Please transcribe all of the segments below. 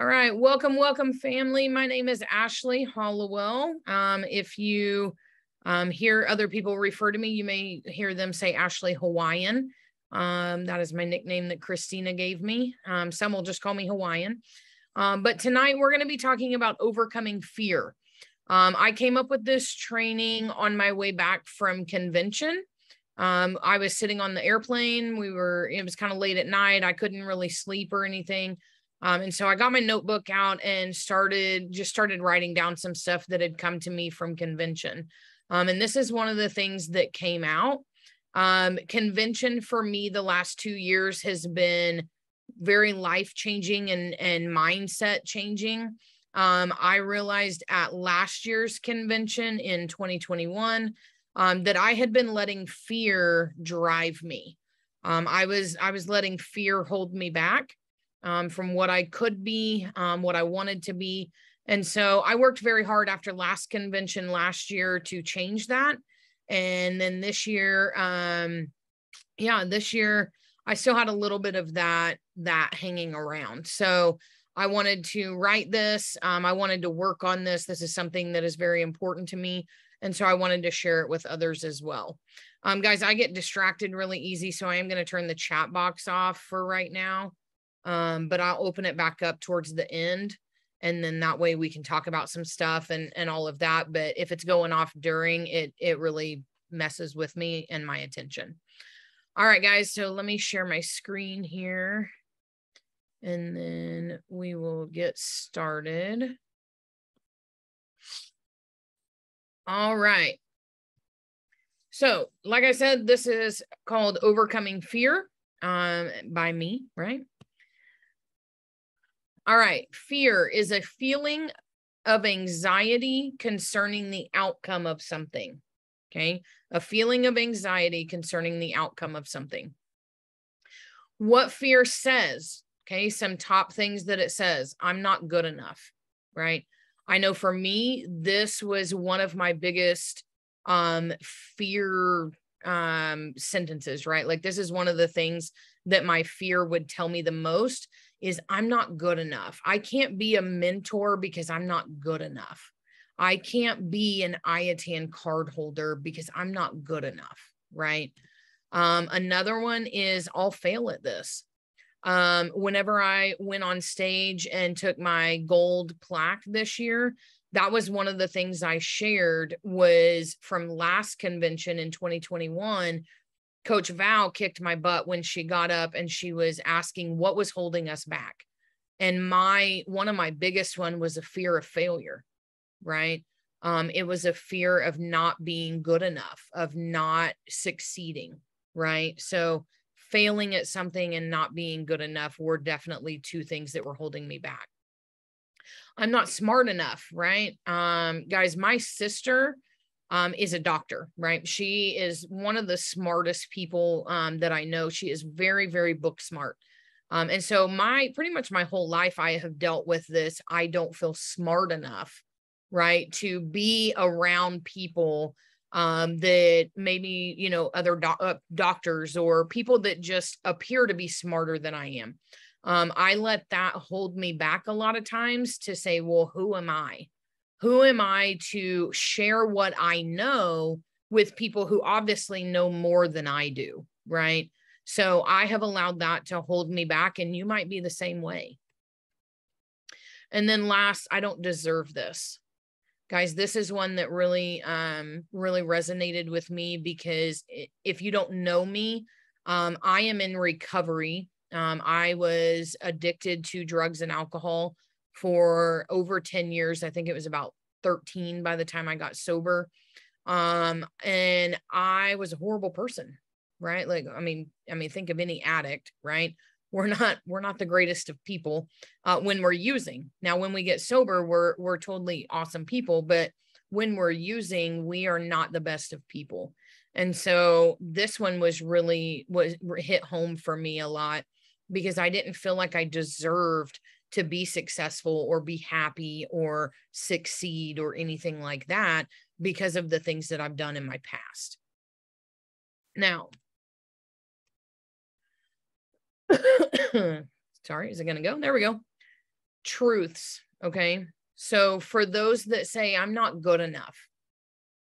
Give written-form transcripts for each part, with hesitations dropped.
All right, welcome, family. My name is Ashley Hollowell. If you hear other people refer to me, you may hear them say Ashley Hawaiian. That is my nickname that Christina gave me. Some will just call me Hawaiian. But tonight we're going to be talking about overcoming fear. I came up with this training on my way back from convention. I was sitting on the airplane. It was kind of late at night. I couldn't really sleep or anything. And so I got my notebook out and started writing down some stuff that had come to me from convention. And this is one of the things that came out. Convention for me the last 2 years has been very life-changing and mindset changing. I realized at last year's convention in 2021 that I had been letting fear drive me. I was letting fear hold me back from what I could be, what I wanted to be. And so I worked very hard after last convention last year to change that. And then this year, this year I still had a little bit of that hanging around. So I wanted to write this. I wanted to work on this. This is something that is very important to me. And so I wanted to share it with others as well. Guys, I get distracted really easy. So I am going to turn the chat box off for right now. But I'll open it back up towards the end. And then that way we can talk about some stuff and all of that. But if it's going off during it, it really messes with me and my attention. All right, guys. So let me share my screen here and then we will get started. All right. So like I said, this is called Overcoming Fear by me, right? All right. Fear is a feeling of anxiety concerning the outcome of something. Okay. A feeling of anxiety concerning the outcome of something. What fear says, okay, some top things that it says: I'm not good enough, right? I know for me, this was one of my biggest fear sentences, right? Like this is one of the things that my fear would tell me the most is I'm not good enough. I can't be a mentor because I'm not good enough. I can't be an IATAN card holder because I'm not good enough, right? Another one is I'll fail at this. Whenever I went on stage and took my gold plaque this year, that was one of the things I shared was from last convention in 2021. Coach Val kicked my butt when she got up and she was asking what was holding us back. And one of my biggest one was a fear of failure, right? It was a fear of not being good enough, of not succeeding, right? So failing at something and not being good enough were definitely two things that were holding me back. I'm not smart enough, right? Guys, my sister is a doctor, right? She is one of the smartest people that I know. She is very, very book smart. And so pretty much my whole life, I have dealt with this. I don't feel smart enough, right, to be around people that maybe, other doctors or people that just appear to be smarter than I am. I let that hold me back a lot of times to say, well, who am I? Who am I to share what I know with people who obviously know more than I do, right? So I have allowed that to hold me back, and you might be the same way. And then last, I don't deserve this. Guys, this is one that really resonated with me because if you don't know me, I am in recovery. I was addicted to drugs and alcohol for over 10 years. I think it was about 13 by the time I got sober. And I was a horrible person, right? Like, I mean, think of any addict, right? We're not the greatest of people when we're using. Now, when we get sober, we're totally awesome people, but when we're using, we are not the best of people. And so this one was hit home for me a lot because I didn't feel like I deserved to be successful or be happy or succeed or anything like that because of the things that I've done in my past. Now, sorry, is it going to go? There we go. truths. Okay. So for those that say, I'm not good enough.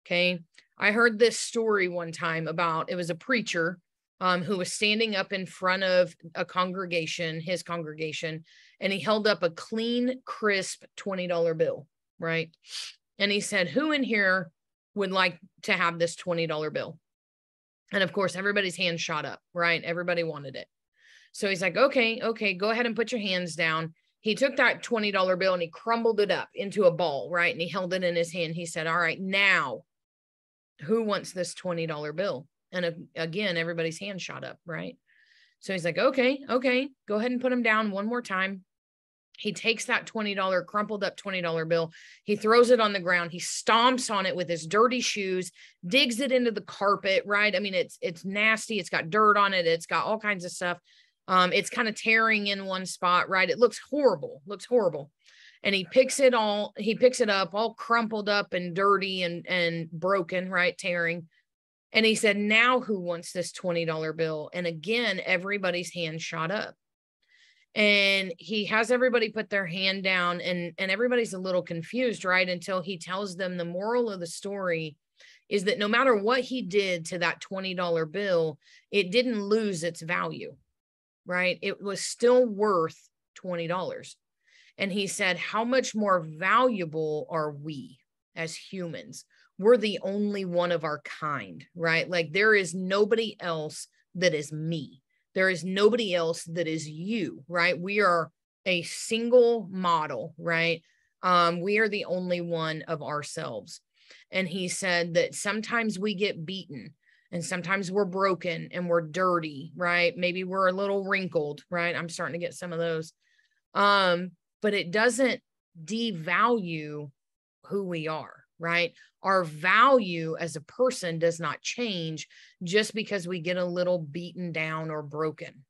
Okay. I heard this story one time about, it was a preacher who was standing up in front of a congregation, his congregation, and he held up a clean, crisp $20 bill, right? And he said, who in here would like to have this $20 bill? And of course, everybody's hands shot up, right? Everybody wanted it. So he's like, okay, go ahead and put your hands down. He took that $20 bill and he crumbled it up into a ball, right? And he held it in his hand. He said, all right, now who wants this $20 bill? And again, everybody's hand shot up, right? So he's like, okay, go ahead and put him down one more time. He takes that $20 crumpled up $20 bill. He throws it on the ground. He stomps on it with his dirty shoes, digs it into the carpet, right? I mean, it's nasty. It's got dirt on it. It's got all kinds of stuff. It's kind of tearing in one spot, right? It looks horrible, And he picks it up all crumpled up and dirty and broken, right? Tearing. And he said, now who wants this $20 bill? And again, everybody's hand shot up. And he has everybody put their hand down, and everybody's a little confused, right? Until he tells them the moral of the story is that no matter what he did to that $20 bill, it didn't lose its value, right? It was still worth $20. And he said, how much more valuable are we as humans? We're the only one of our kind, right? Like there is nobody else that is me. There is nobody else that is you, right? We are a single model, right? We are the only one of ourselves. And he said that sometimes we get beaten and sometimes we're broken and we're dirty, right? Maybe we're a little wrinkled, right? I'm starting to get some of those. But it doesn't devalue who we are, right? Our value as a person does not change just because we get a little beaten down or broken.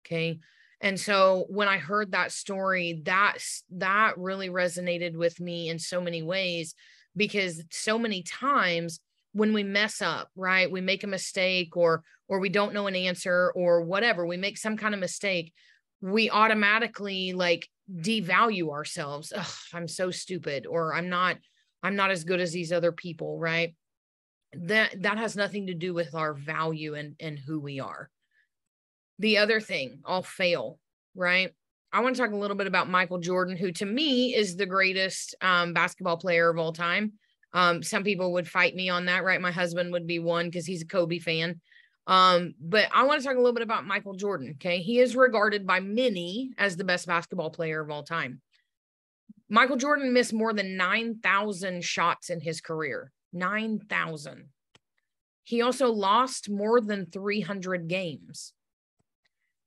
Okay. And so when I heard that story, that really resonated with me in so many ways, because so many times when we mess up, right, we make a mistake or we don't know an answer or whatever, we make some kind of mistake, we automatically like devalue ourselves. Ugh, I'm so stupid, or I'm not as good as these other people, right? That has nothing to do with our value and who we are. The other thing, I'll fail, right? I want to talk a little bit about Michael Jordan, who to me is the greatest basketball player of all time. Some people would fight me on that, right? My husband would be one because he's a Kobe fan. But I want to talk a little bit about Michael Jordan. Okay. He is regarded by many as the best basketball player of all time. Michael Jordan missed more than 9,000 shots in his career. 9,000. He also lost more than 300 games.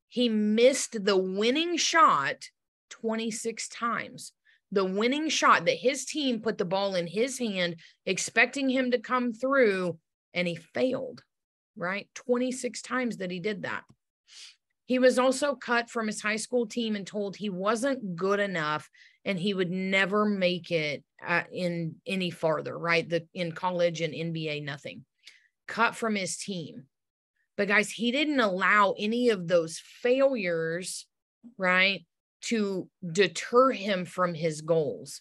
He missed the winning shot 26 times. The winning shot that his team put the ball in his hand, expecting him to come through, and he failed, right? 26 times that he did that. He was also cut from his high school team and told he wasn't good enough and he would never make it in any farther, right? In college and NBA, nothing. Cut from his team. But guys, he didn't allow any of those failures, right, to deter him from his goals.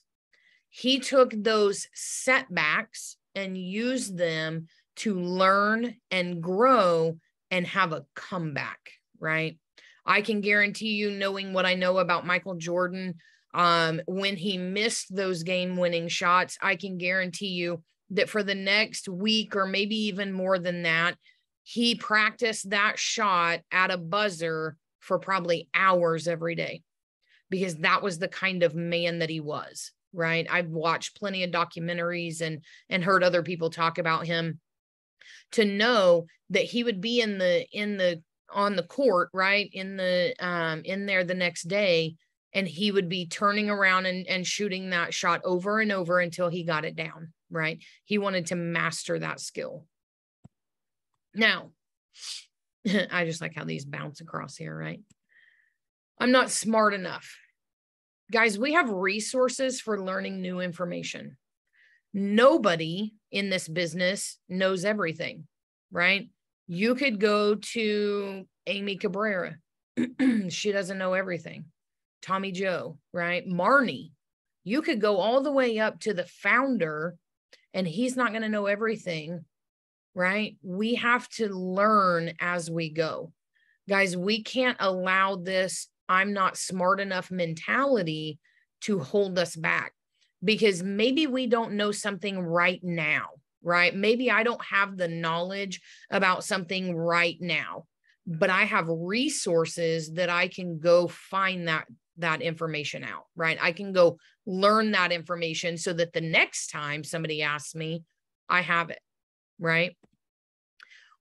He took those setbacks and used them to learn and grow and have a comeback, right? I can guarantee you, knowing what I know about Michael Jordan, when he missed those game-winning shots, I can guarantee you that for the next week or maybe even more than that, he practiced that shot at a buzzer for probably hours every day, because that was the kind of man that he was, right? I've watched plenty of documentaries and heard other people talk about him, to know that he would be on the court, right? In there the next day, and he would be turning around and shooting that shot over and over until he got it down, right? He wanted to master that skill. Now, I just like how these bounce across here, right? I'm not smart enough. Guys, we have resources for learning new information. Nobody in this business knows everything, right? You could go to Amy Cabrera. She doesn't know everything. Tommy Joe, right? Marnie. You could go all the way up to the founder and he's not going to know everything, right? We have to learn as we go. Guys, we can't allow this I'm not smart enough mentality to hold us back, because maybe we don't know something right now, right? Maybe I don't have the knowledge about something right now, but I have resources that I can go find that information out, right? I can go learn that information so that the next time somebody asks me, I have it, right?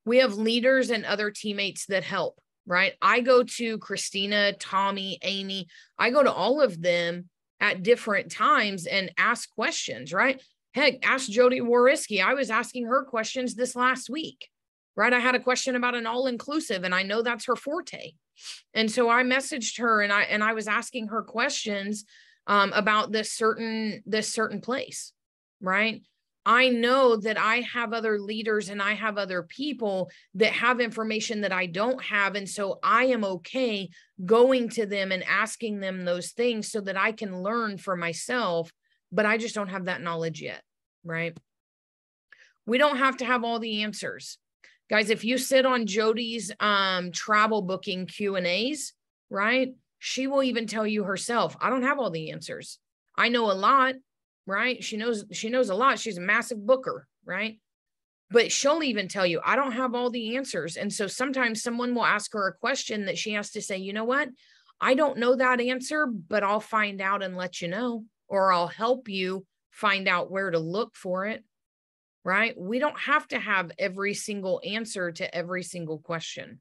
We have leaders and other teammates that help, right? I go to Christina, Tommy, Amy. I go to all of them at different times and ask questions, right? Heck, ask Jody Wariski. I was asking her questions this last week, right? I had a question about an all-inclusive, and I know that's her forte. And so I messaged her and I was asking her questions about this certain place, right? I know that I have other leaders and I have other people that have information that I don't have. And so I am okay going to them and asking them those things so that I can learn for myself, but I just don't have that knowledge yet, right? We don't have to have all the answers. Guys, if you sit on Jody's travel booking Q&As, right? She will even tell you herself, I don't have all the answers. I know a lot, right? She knows a lot. She's a massive booker, right? But she'll even tell you, I don't have all the answers. And so sometimes someone will ask her a question that she has to say, you know what? I don't know that answer, but I'll find out and let you know, or I'll help you find out where to look for it, right? We don't have to have every single answer to every single question.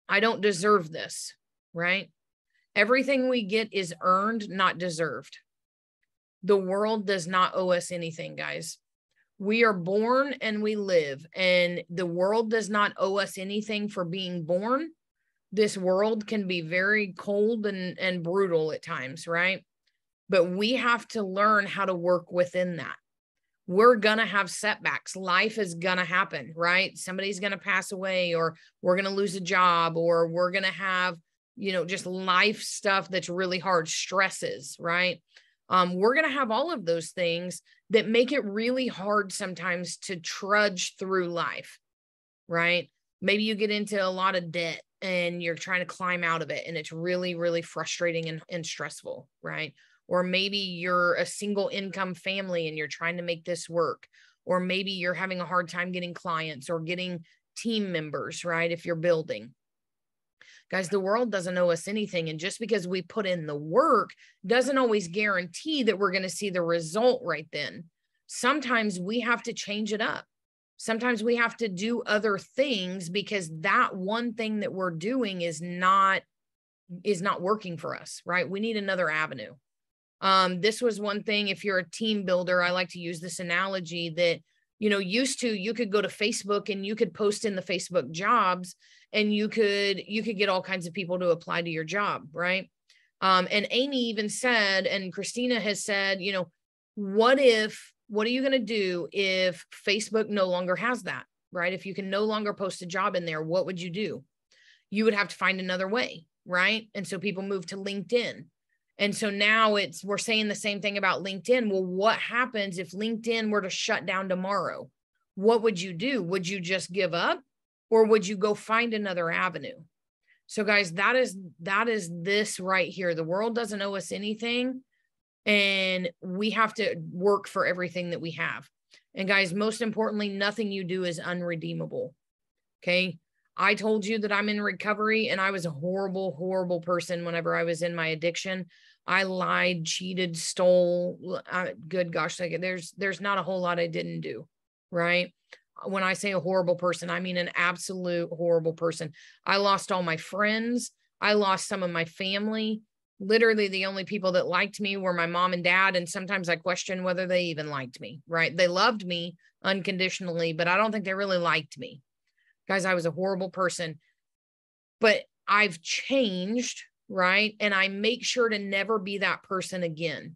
I don't deserve this, right? Everything we get is earned, not deserved. The world does not owe us anything, guys. We are born and we live, and the world does not owe us anything for being born. This world can be very cold and brutal at times, right? But we have to learn how to work within that. We're going to have setbacks. Life is going to happen, right? Somebody's going to pass away, or we're going to lose a job, or we're going to have, just life stuff that's really hard, stresses, right? We're going to have all of those things that make it really hard sometimes to trudge through life, right? Maybe you get into a lot of debt and you're trying to climb out of it, and it's really, really frustrating and stressful, right? Or maybe you're a single income family and you're trying to make this work. Or maybe you're having a hard time getting clients or getting team members, right? If you're building. Guys, the world doesn't owe us anything. And just because we put in the work doesn't always guarantee that we're going to see the result right then. Sometimes we have to change it up. Sometimes we have to do other things because that one thing that we're doing is not working for us, right? We need another avenue. This was one thing. If you're a team builder, I like to use this analogy that, used to, you could go to Facebook and you could post in the Facebook jobs, and you could get all kinds of people to apply to your job, right? And Amy even said, and Christina has said, what are you going to do if Facebook no longer has that, right? If you can no longer post a job in there, what would you do? You would have to find another way, right? And so people move to LinkedIn. And so now we're saying the same thing about LinkedIn. Well, what happens if LinkedIn were to shut down tomorrow? What would you do? Would you just give up, or would you go find another avenue? So guys, that is this right here. The world doesn't owe us anything, and we have to work for everything that we have. And guys, most importantly, nothing you do is unredeemable. Okay. I told you that I'm in recovery, and I was a horrible, horrible person whenever I was in my addiction. I lied, cheated, stole. Good gosh, there's not a whole lot I didn't do, right? When I say a horrible person, I mean an absolute horrible person. I lost all my friends. I lost some of my family. Literally, the only people that liked me were my mom and dad, and sometimes I question whether they even liked me, right? They loved me unconditionally, but I don't think they really liked me. Guys, I was a horrible person, but I've changed, right? And I make sure to never be that person again.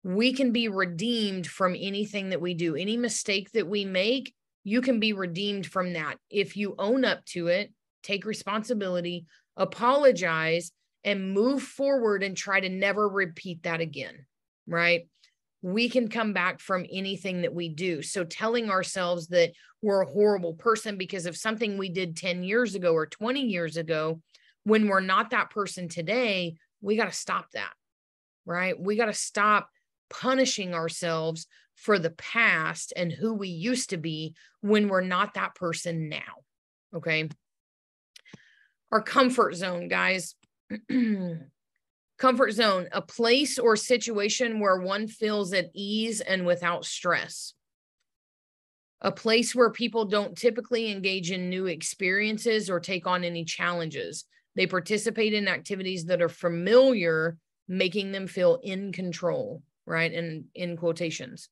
We can be redeemed from anything that we do. Any mistake that we make, you can be redeemed from that. If you own up to it, take responsibility, apologize, and move forward and try to never repeat that again, right? We can come back from anything that we do. So telling ourselves that we're a horrible person because of something we did 10 years ago or 20 years ago, when we're not that person today, we got to stop that, right? We got to stop punishing ourselves for the past and who we used to be when we're not that person now. Okay. Our comfort zone, guys. Comfort zone, a place or situation where one feels at ease and without stress. A place where people don't typically engage in new experiences or take on any challenges. They participate in activities that are familiar, making them feel in control, right? And in quotations.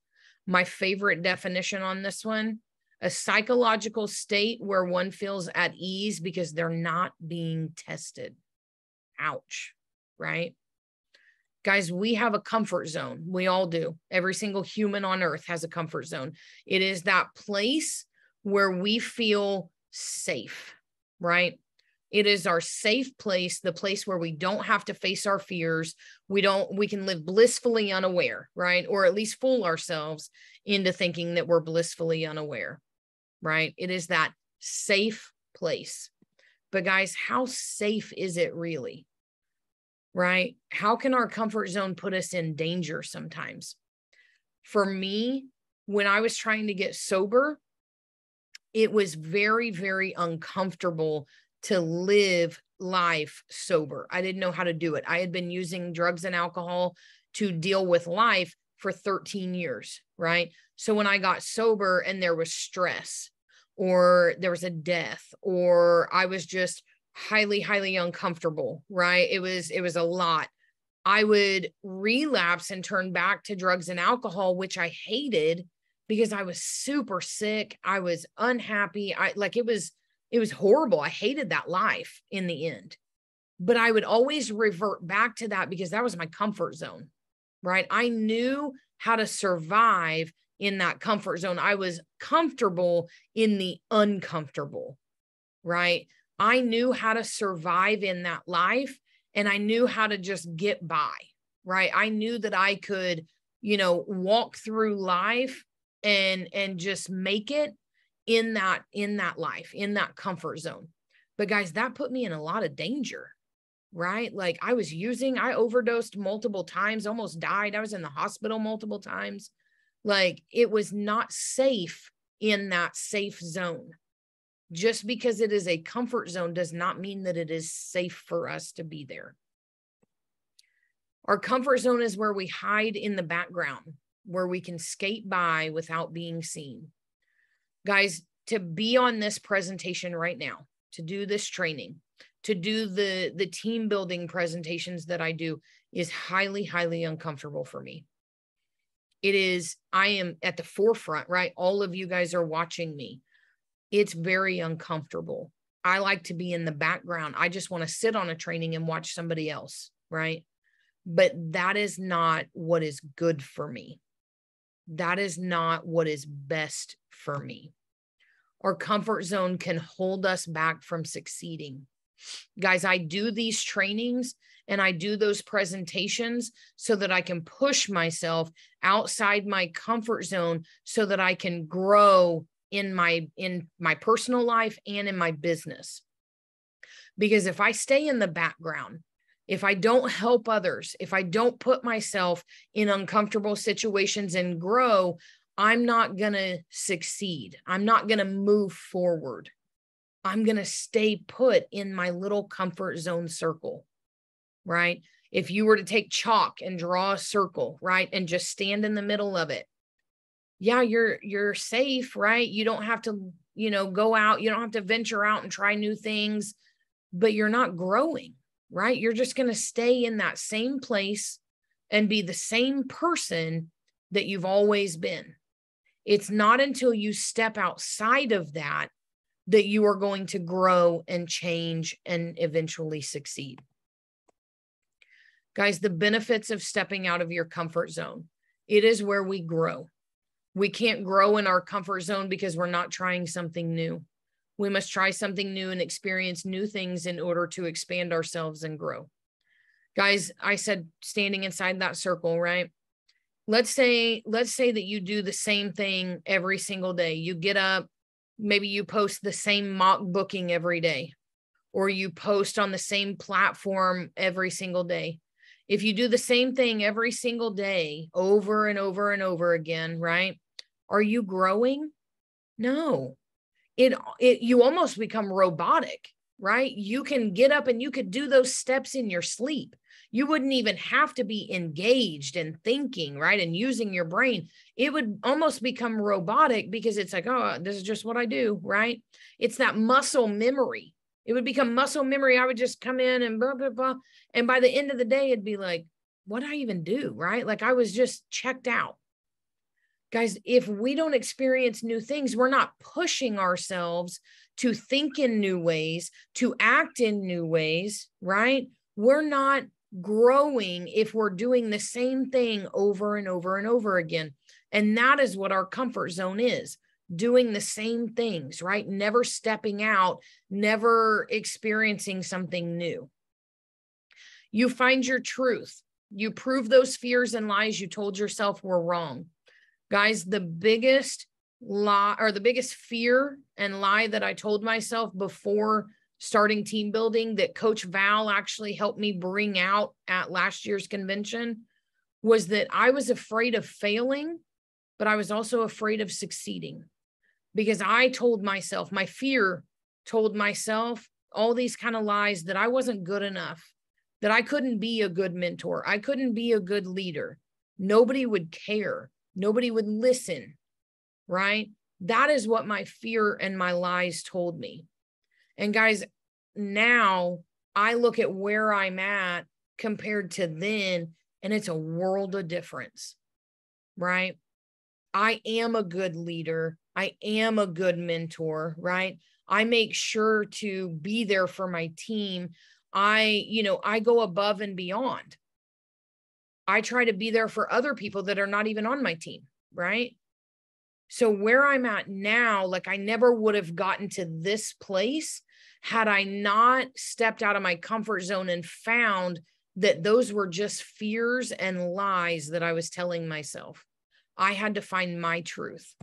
My favorite definition on this one, a psychological state where one feels at ease because they're not being tested. Ouch, right? Guys, we have a comfort zone. We all do. Every single human on earth has a comfort zone. It is that place where we feel safe, right? It is our safe place, the place where we don't have to face our fears. We can live blissfully unaware, right? Or at least fool ourselves into thinking that we're blissfully unaware, right? It is that safe place. But guys, how safe is it really? Right? How can our comfort zone put us in danger sometimes? For me, when I was trying to get sober, it was very, very uncomfortable to live life sober. I didn't know how to do it. I had been using drugs and alcohol to deal with life for 13 years, right? So when I got sober and there was stress or there was a death or I was just highly, highly uncomfortable, right? It was a lot. I would relapse and turn back to drugs and alcohol, which I hated because I was super sick. I was unhappy. It was horrible. I hated that life in the end, but I would always revert back to that because that was my comfort zone, right? I knew how to survive in that comfort zone. I was comfortable in the uncomfortable, right? I knew how to survive in that life and I knew how to just get by, right? I knew that I could, walk through life and just make it in that life, in that comfort zone. But guys, that put me in a lot of danger, right? Like I overdosed multiple times, almost died. I was in the hospital multiple times. Like it was not safe in that safe zone. Just because it is a comfort zone does not mean that it is safe for us to be there. Our comfort zone is where we hide in the background, where we can skate by without being seen. Guys, to be on this presentation right now, to do this training, to do the team building presentations that I do is highly, highly uncomfortable for me. I am at the forefront, right? All of you guys are watching me. It's very uncomfortable. I like to be in the background. I just want to sit on a training and watch somebody else, right? But that is not what is good for me. That is not what is best for me. Our comfort zone can hold us back from succeeding. Guys, I do these trainings and I do those presentations so that I can push myself outside my comfort zone so that I can grow in my personal life and in my business. Because if I stay in the background, if I don't help others, if I don't put myself in uncomfortable situations and grow, I'm not going to succeed. I'm not going to move forward. I'm going to stay put in my little comfort zone circle, right? If you were to take chalk and draw a circle, right, and just stand in the middle of it, yeah, you're safe, right? You don't have to, go out. You don't have to venture out and try new things, but you're not growing, right? You're just going to stay in that same place and be the same person that you've always been. It's not until you step outside of that you are going to grow and change and eventually succeed. Guys, the benefits of stepping out of your comfort zone, it is where we grow. We can't grow in our comfort zone because we're not trying something new. We must try something new and experience new things in order to expand ourselves and grow. Guys, I said standing inside that circle, right? Let's say that you do the same thing every single day. You get up, maybe you post the same mock booking every day, or you post on the same platform every single day. If you do the same thing every single day over and over and over again, right? Are you growing? No. You almost become robotic, right? You can get up and you could do those steps in your sleep. You wouldn't even have to be engaged and thinking, right? And using your brain. It would almost become robotic because it's like, oh, this is just what I do, right? It's that muscle memory. It would become muscle memory. I would just come in and blah, blah, blah. And by the end of the day, it'd be like, what did I even do, right? Like I was just checked out. Guys, if we don't experience new things, we're not pushing ourselves to think in new ways, to act in new ways, right? We're not growing if we're doing the same thing over and over and over again. And that is what our comfort zone is, doing the same things, right? Never stepping out, never experiencing something new. You find your truth. You prove those fears and lies you told yourself were wrong. Guys, the biggest lie or the biggest fear and lie that I told myself before starting team building that Coach Val actually helped me bring out at last year's convention was that I was afraid of failing, but I was also afraid of succeeding because I told myself, my fear told myself all these kind of lies that I wasn't good enough, that I couldn't be a good mentor. I couldn't be a good leader. Nobody would care. Nobody would listen, right? That is what my fear and my lies told me. And guys, now I look at where I'm at compared to then, and it's a world of difference, right? I am a good leader. I am a good mentor, right? I make sure to be there for my team. I go above and beyond. I try to be there for other people that are not even on my team, right? So where I'm at now, like I never would have gotten to this place had I not stepped out of my comfort zone and found that those were just fears and lies that I was telling myself. I had to find my truth.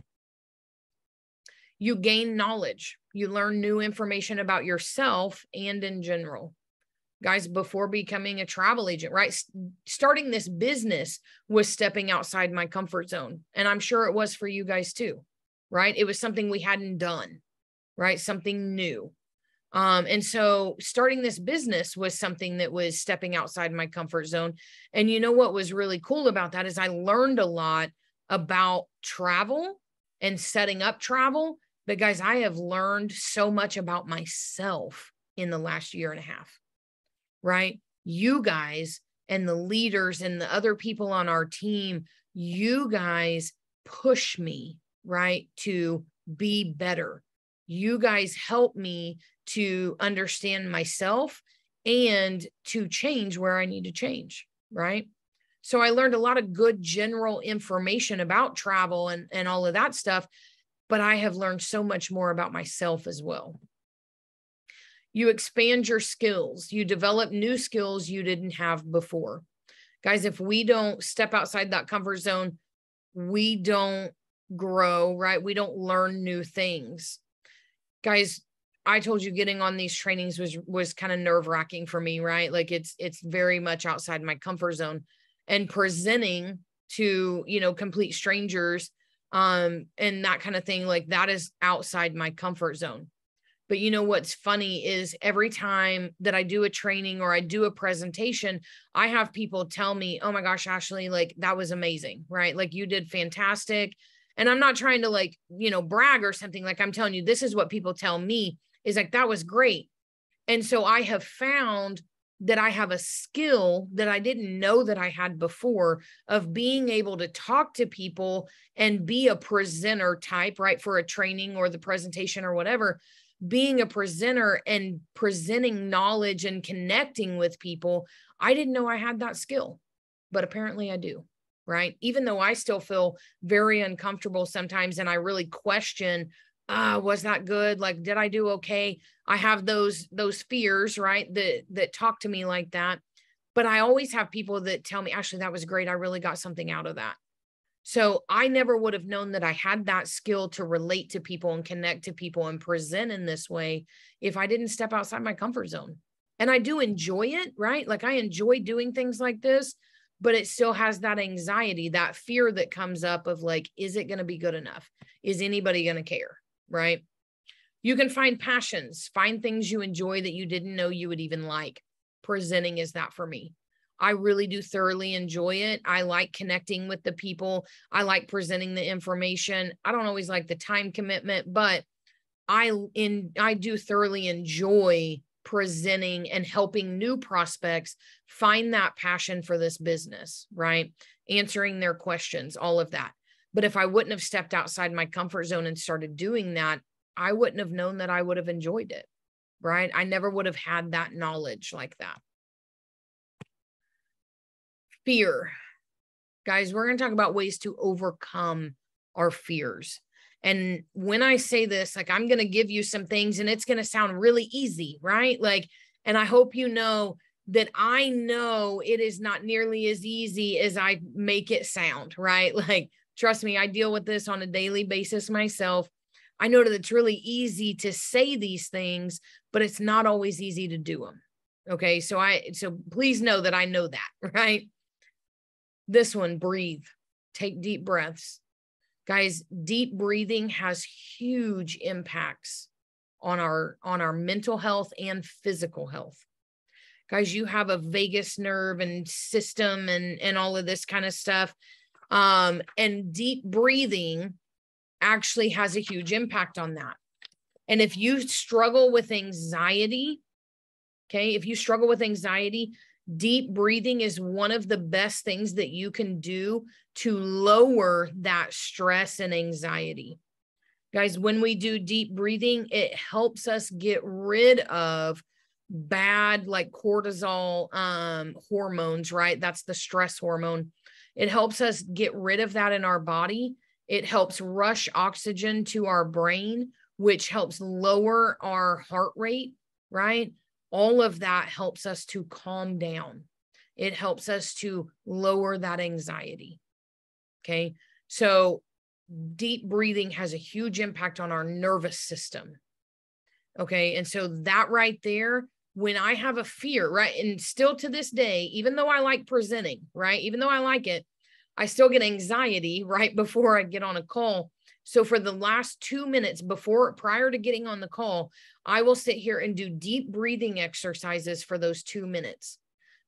You gain knowledge. You learn new information about yourself and in general. Guys, before becoming a travel agent, right? Starting this business was stepping outside my comfort zone. And I'm sure it was for you guys too, right? It was something we hadn't done, right? Something new. And so starting this business was something that was stepping outside my comfort zone. And you know what was really cool about that is I learned a lot about travel and setting up travel. But guys, I have learned so much about myself in the last year and a half. Right? You guys and the leaders and the other people on our team, you guys push me, right, to be better. You guys help me to understand myself and to change where I need to change, right? So I learned a lot of good general information about travel and all of that stuff, but I have learned so much more about myself as well. You expand your skills. You develop new skills you didn't have before. Guys, if we don't step outside that comfort zone, we don't grow, right? We don't learn new things. Guys, I told you getting on these trainings was kind of nerve-wracking for me, right? Like it's very much outside my comfort zone, and presenting to, complete strangers, and that kind of thing, like that is outside my comfort zone. But you know what's funny is every time that I do a training or I do a presentation, I have people tell me, oh my gosh, Ashley, like that was amazing, right? Like you did fantastic. And I'm not trying to brag or something. Like I'm telling you, this is what people tell me is like, that was great. And so I have found that I have a skill that I didn't know that I had before of being able to talk to people and be a presenter type, right? For a training or the presentation or whatever. Being a presenter and presenting knowledge and connecting with people, I didn't know I had that skill, but apparently I do, right? Even though I still feel very uncomfortable sometimes and I really question, was that good? Like, did I do okay? I have those fears, right? That talk to me like that. But I always have people that tell me, Ashley, that was great. I really got something out of that. So I never would have known that I had that skill to relate to people and connect to people and present in this way if I didn't step outside my comfort zone. And I do enjoy it, right? Like I enjoy doing things like this, but it still has that anxiety, that fear that comes up of like, is it going to be good enough? Is anybody going to care? Right? You can find passions, find things you enjoy that you didn't know you would even like. Presenting is that for me. I really do thoroughly enjoy it. I like connecting with the people. I like presenting the information. I don't always like the time commitment, but I do thoroughly enjoy presenting and helping new prospects find that passion for this business, right? Answering their questions, all of that. But if I wouldn't have stepped outside my comfort zone and started doing that, I wouldn't have known that I would have enjoyed it, right? I never would have had that knowledge like that. Fear. Guys, we're going to talk about ways to overcome our fears. And when I say this, like I'm going to give you some things and it's going to sound really easy, right? Like, and I hope you know that I know it is not nearly as easy as I make it sound, right? Like, trust me, I deal with this on a daily basis myself. I know that it's really easy to say these things, but it's not always easy to do them. Okay. So please know that I know that, right? This one, breathe, take deep breaths. Guys, deep breathing has huge impacts on our mental health and physical health. Guys, you have a vagus nerve and system and all of this kind of stuff. And deep breathing actually has a huge impact on that. And if you struggle with anxiety, okay, if you struggle with anxiety, deep breathing is one of the best things that you can do to lower that stress and anxiety. Guys, when we do deep breathing, it helps us get rid of bad like cortisol hormones, right? That's the stress hormone. It helps us get rid of that in our body. It helps rush oxygen to our brain, which helps lower our heart rate, right? All of that helps us to calm down. It helps us to lower that anxiety. Okay. So deep breathing has a huge impact on our nervous system. Okay. And so that right there, when I have a fear, right? And still to this day, even though I like presenting, right? Even though I like it, I still get anxiety right before I get on a call. So for the last 2 minutes prior to getting on the call, I will sit here and do deep breathing exercises for those 2 minutes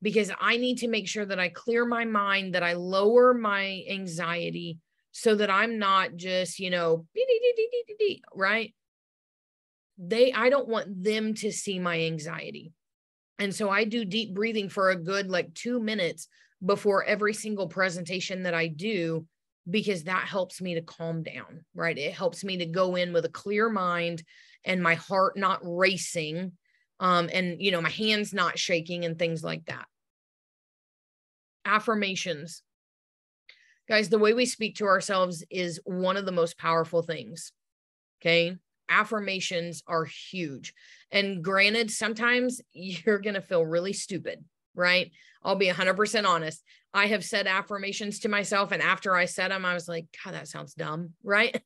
because I need to make sure that I clear my mind, that I lower my anxiety so that I'm not just, right? I don't want them to see my anxiety. And so I do deep breathing for a good 2 minutes before every single presentation that I do, because that helps me to calm down, right? It helps me to go in with a clear mind and my heart not racing, and, my hands not shaking and things like that. Affirmations. Guys, the way we speak to ourselves is one of the most powerful things. Okay. Affirmations are huge. And granted, sometimes you're going to feel really stupid, right? I'll be 100% honest. I have said affirmations to myself, and after I said them, I was like, God, that sounds dumb, right?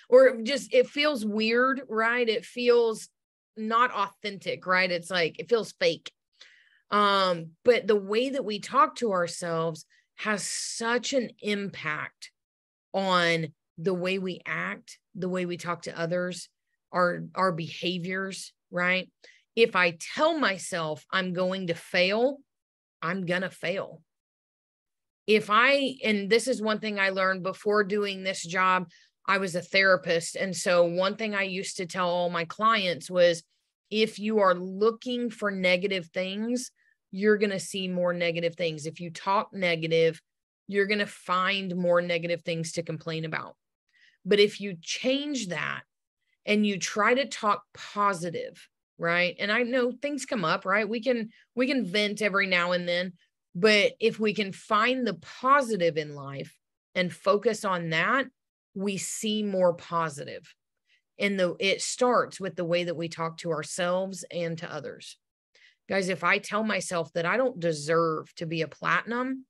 Or it feels weird, right? It feels not authentic, right? It's like, it feels fake. But the way that we talk to ourselves has such an impact on the way we act, the way we talk to others, our behaviors, right? If I tell myself I'm going to fail, I'm going to fail. And this is one thing I learned before doing this job, I was a therapist. And so one thing I used to tell all my clients was, if you are looking for negative things, you're going to see more negative things. If you talk negative, you're going to find more negative things to complain about. But if you change that and you try to talk positive, right? And I know things come up, right? We can vent every now and then, but if we can find the positive in life and focus on that, we see more positive. And it starts with the way that we talk to ourselves and to others. Guys, if I tell myself that I don't deserve to be a platinum,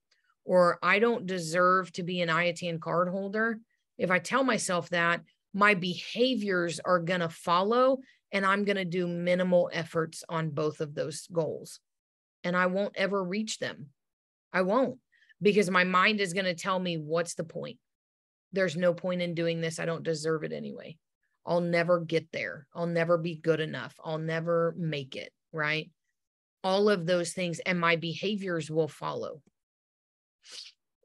or I don't deserve to be an IATN card holder, if I tell myself that, my behaviors are going to follow, and I'm going to do minimal efforts on both of those goals. And I won't ever reach them. I won't, because my mind is going to tell me, what's the point? There's no point in doing this. I don't deserve it anyway. I'll never get there. I'll never be good enough. I'll never make it, right? All of those things, and my behaviors will follow.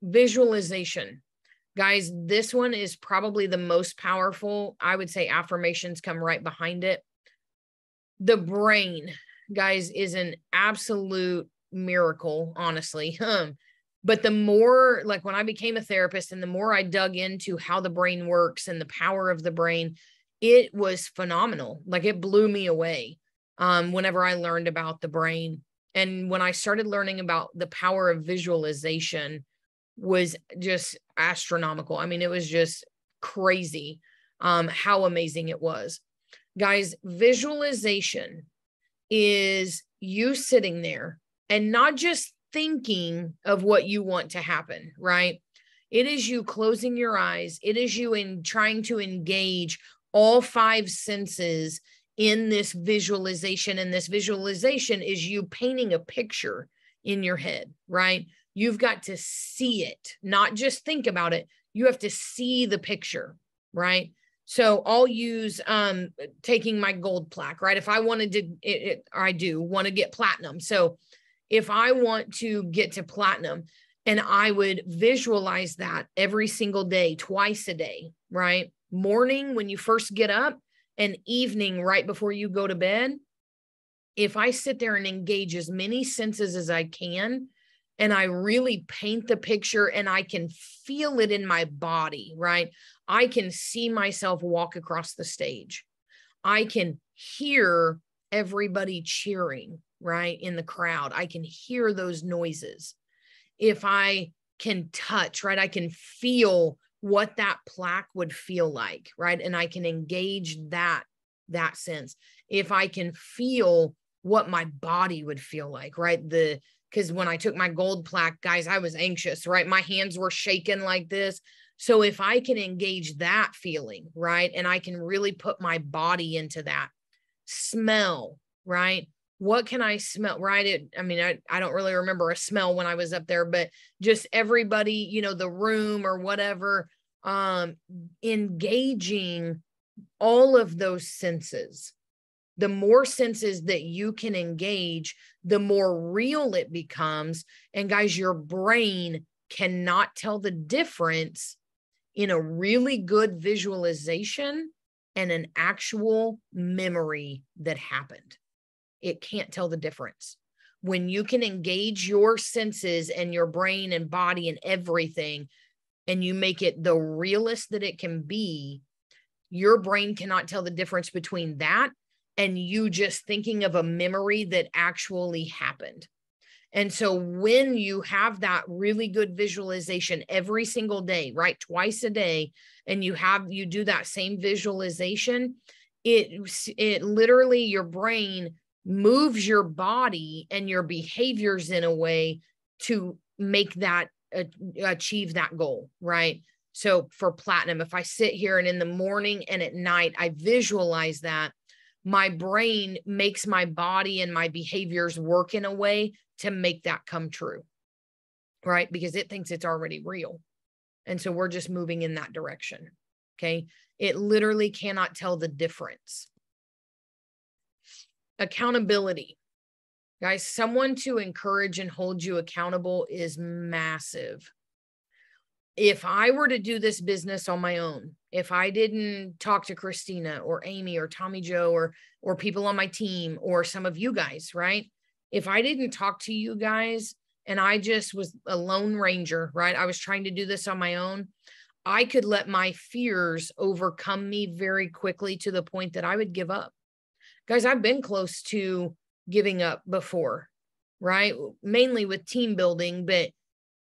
Visualization. Guys, this one is probably the most powerful. I would say affirmations come right behind it. The brain, guys, is an absolute miracle, honestly. But the more, like when I became a therapist and the more I dug into how the brain works and the power of the brain, it was phenomenal. Like it blew me away whenever I learned about the brain. And when I started learning about the power of visualization, was just astronomical. I mean, it was just crazy how amazing it was. Guys, visualization is you sitting there and not just thinking of what you want to happen, right? It is you closing your eyes. It is you in trying to engage all 5 senses in this visualization. And this visualization is you painting a picture in your head, right? You've got to see it, not just think about it. You have to see the picture, right? So I'll use taking my gold plaque, right? If I wanted to, I do want to get platinum. So if I want to get to platinum, and I would visualize that every single day, twice a day, right? Morning when you first get up, and evening right before you go to bed. If I sit there and engage as many senses as I can, and I really paint the picture and I can feel it in my body, right? I can see myself walk across the stage. I can hear everybody cheering, right? In the crowd. I can hear those noises. If I can touch, right? I can feel what that plaque would feel like, right? And I can engage that sense. If I can feel what my body would feel like, right? Because when I took my gold plaque, guys, I was anxious, right? My hands were shaking like this. So if I can engage that feeling, right? And I can really put my body into that. Smell, right? What can I smell, right? I don't really remember a smell when I was up there, but just everybody, the room or whatever, engaging all of those senses. The more senses that you can engage, the more real it becomes. And guys, your brain cannot tell the difference in a really good visualization and an actual memory that happened. It can't tell the difference. When you can engage your senses and your brain and body and everything, and you make it the realest that it can be, your brain cannot tell the difference between that and you just thinking of a memory that actually happened. And so when you have that really good visualization every single day, right? Twice a day, and you do that same visualization, it literally, your brain moves your body and your behaviors in a way to make that achieve that goal, right? So for platinum, if I sit here and in the morning and at night, I visualize that, my brain makes my body and my behaviors work in a way to make that come true, right? Because it thinks it's already real. And so we're just moving in that direction. Okay. It literally cannot tell the difference. Accountability. Guys, someone to encourage and hold you accountable is massive. If I were to do this business on my own, if I didn't talk to Christina or Amy or Tommy Joe or people on my team or some of you guys, right? If I didn't talk to you guys and I just was a lone ranger, right? I was trying to do this on my own. I could let my fears overcome me very quickly to the point that I would give up. Guys, I've been close to giving up before, right? Mainly with team building, but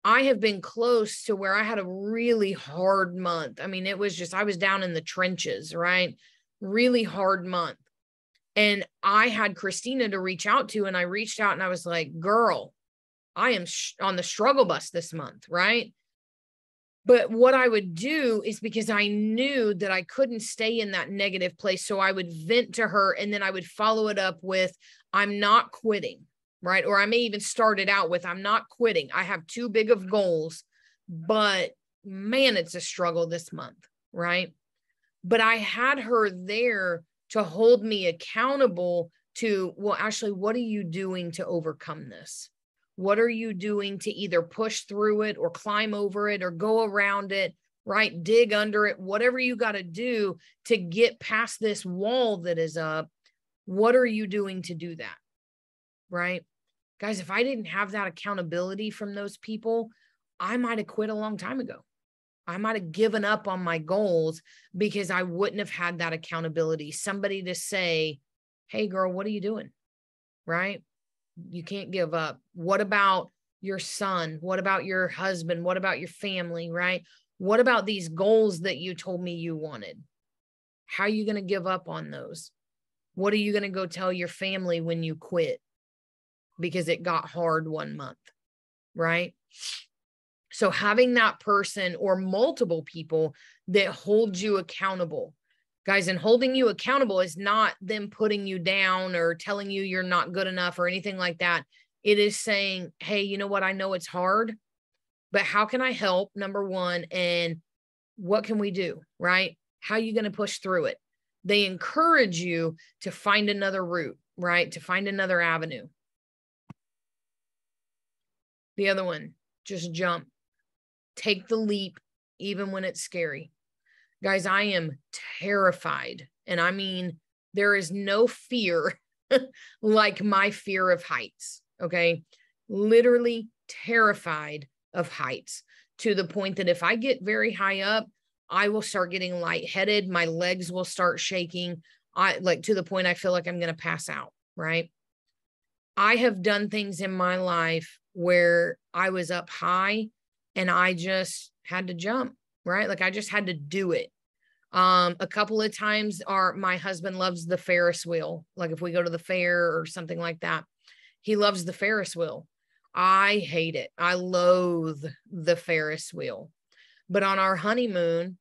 I have been close to where I had a really hard month. I mean, it was just, I was down in the trenches, right? Really hard month. And I had Christina to reach out to, and I reached out and I was like, girl, I am on the struggle bus this month, right? But what I would do is, because I knew that I couldn't stay in that negative place, so I would vent to her, and then I would follow it up with, I'm not quitting, right? Or I may even start it out with, I'm not quitting. I have too big of goals, but man, it's a struggle this month, right? But I had her there to hold me accountable to, well, Ashley, what are you doing to overcome this? What are you doing to either push through it or climb over it or go around it, right? Dig under it, whatever you got to do to get past this wall that is up. What are you doing to do that? Right? Guys, if I didn't have that accountability from those people, I might have quit a long time ago. I might have given up on my goals because I wouldn't have had that accountability. Somebody to say, hey, girl, what are you doing? Right? You can't give up. What about your son? What about your husband? What about your family? Right? What about these goals that you told me you wanted? How are you going to give up on those? What are you going to go tell your family when you quit because it got hard one month? Right? So having that person or multiple people that hold you accountable, guys, and holding you accountable is not them putting you down or telling you you're not good enough or anything like that. It is saying, hey, you know what? I know it's hard, but how can I help? Number one, and what can we do? Right? How are you going to push through it? They encourage you to find another route, right? To find another avenue. The other one, just jump. Take the leap, even when it's scary. Guys, I am terrified. And I mean, there is no fear like my fear of heights. Okay. Literally terrified of heights, to the point that if I get very high up, I will start getting lightheaded. My legs will start shaking. To the point I feel like I'm going to pass out. Right. I have done things in my life where I was up high and I just had to jump, right? Like I just had to do it. A couple of times my husband loves the Ferris wheel. Like if we go to the fair or something like that, he loves the Ferris wheel. I hate it. I loathe the Ferris wheel. But on our honeymoon,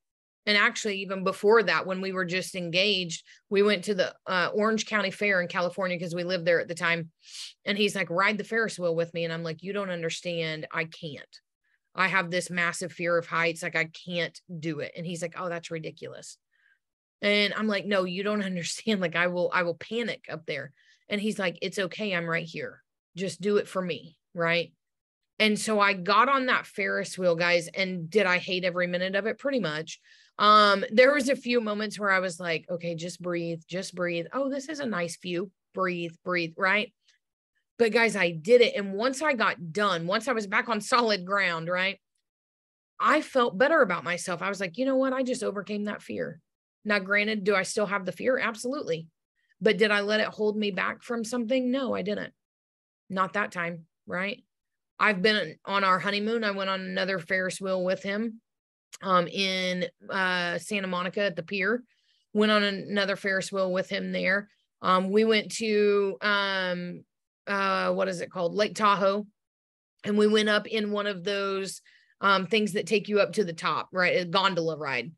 and actually even before that, when we were just engaged, we went to the Orange County Fair in California because we lived there at the time. And he's like, ride the Ferris wheel with me. And I'm like, you don't understand. I can't. I have this massive fear of heights. Like I can't do it. And he's like, oh, that's ridiculous. And I'm like, no, you don't understand. Like I will panic up there. And he's like, it's okay. I'm right here. Just do it for me. Right. And so I got on that Ferris wheel, guys. And did I hate every minute of it? Pretty much. There was a few moments where I was like, okay, just breathe, just breathe. Oh, this is a nice view. Breathe, breathe. Right. But guys, I did it. And once I got done, once I was back on solid ground, right, I felt better about myself. I was like, you know what? I just overcame that fear. Now, granted, do I still have the fear? Absolutely. But did I let it hold me back from something? No, I didn't. Not that time, right? I've been on our honeymoon. I went on another Ferris wheel with him in Santa Monica at the pier. Went on another Ferris wheel with him there. We went to what is it called? Lake Tahoe. And we went up in one of those things that take you up to the top, right? A gondola ride.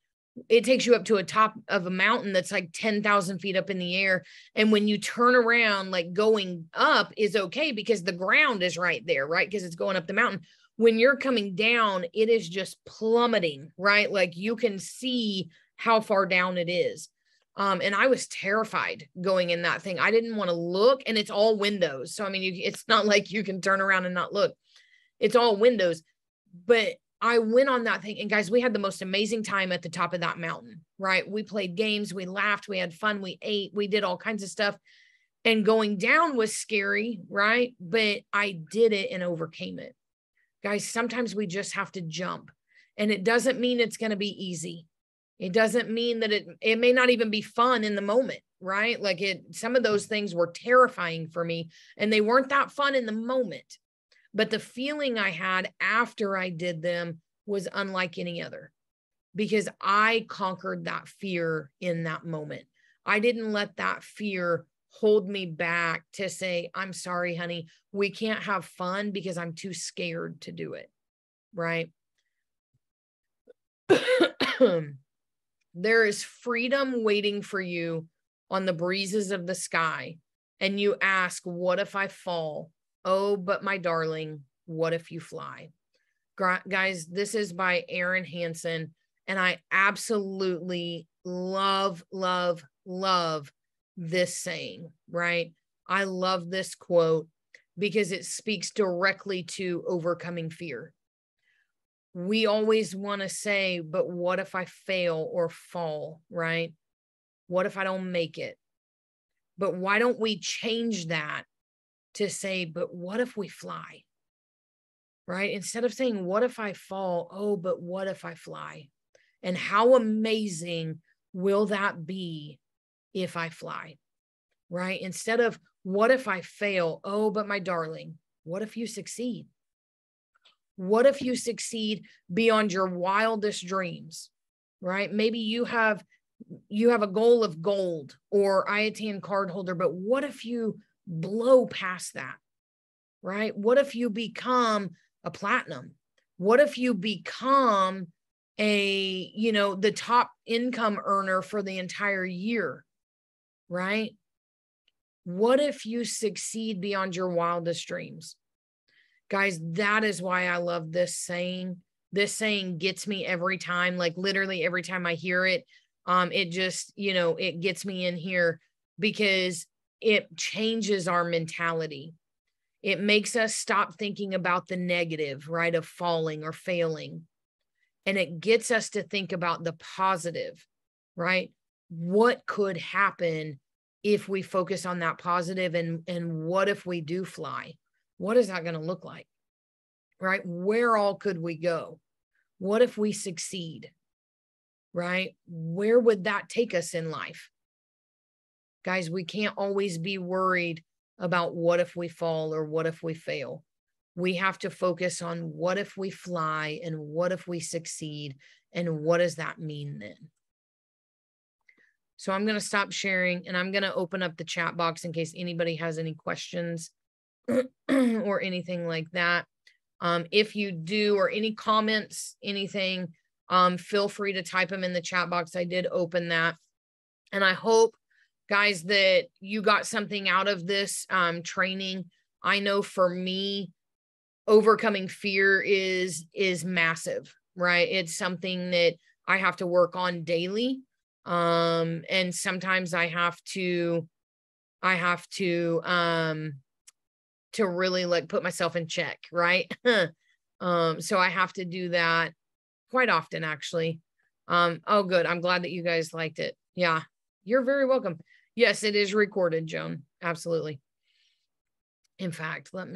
It takes you up to a top of a mountain that's like 10,000 feet up in the air. And when you turn around, like going up is okay because the ground is right there, right? Because it's going up the mountain. When you're coming down, it is just plummeting, right? Like you can see how far down it is. And I was terrified going in that thing. I didn't want to look, and it's all windows. So, I mean, it's not like you can turn around and not look. It's all windows. But I went on that thing, and guys, we had the most amazing time at the top of that mountain, right? We played games, we laughed, we had fun, we ate, we did all kinds of stuff. And going down was scary, right? But I did it and overcame it. Guys, sometimes we just have to jump, and it doesn't mean it's going to be easy. It doesn't mean that it may not even be fun in the moment, right? Like some of those things were terrifying for me, and they weren't that fun in the moment. But the feeling I had after I did them was unlike any other, because I conquered that fear in that moment. I didn't let that fear hold me back to say, I'm sorry, honey, we can't have fun because I'm too scared to do it, right? There is freedom waiting for you on the breezes of the sky. And you ask, what if I fall? Oh, but my darling, what if you fly? Guys, this is by Aaron Hansen. And I absolutely love, love, love this saying, right? I love this quote because it speaks directly to overcoming fear. We always want to say, but what if I fail or fall, right? What if I don't make it? But why don't we change that to say, but what if we fly? Right? Instead of saying, what if I fall? Oh, but what if I fly? And how amazing will that be if I fly? Right? Instead of, what if I fail? Oh, but my darling, what if you succeed? What if you succeed beyond your wildest dreams? Right? Maybe you have a goal of gold or IATN card holder, but what if you blow past that? Right? What if you become a platinum? What if you become the top income earner for the entire year? Right? What if you succeed beyond your wildest dreams? Guys, that is why I love this saying. This saying gets me every time, like literally every time I hear it. It just, it gets me in here because it changes our mentality. It makes us stop thinking about the negative, right, of falling or failing. And it gets us to think about the positive, right? What could happen if we focus on that positive, and what if we do fly? What is that going to look like? Right? Where all could we go? What if we succeed? Right? Where would that take us in life? Guys, we can't always be worried about what if we fall or what if we fail. We have to focus on what if we fly and what if we succeed, and what does that mean then? So I'm going to stop sharing and I'm going to open up the chat box in case anybody has any questions or anything like that. If you do, or any comments, anything, feel free to type them in the chat box. I did open that. And I hope, guys, that you got something out of this training. I know for me, overcoming fear is massive, right? It's something that I have to work on daily. And sometimes I have to really like put myself in check, right? So I have to do that quite often, actually. Oh, good. I'm glad that you guys liked it. Yeah, you're very welcome. Yes, it is recorded, Joan. Absolutely. In fact, let me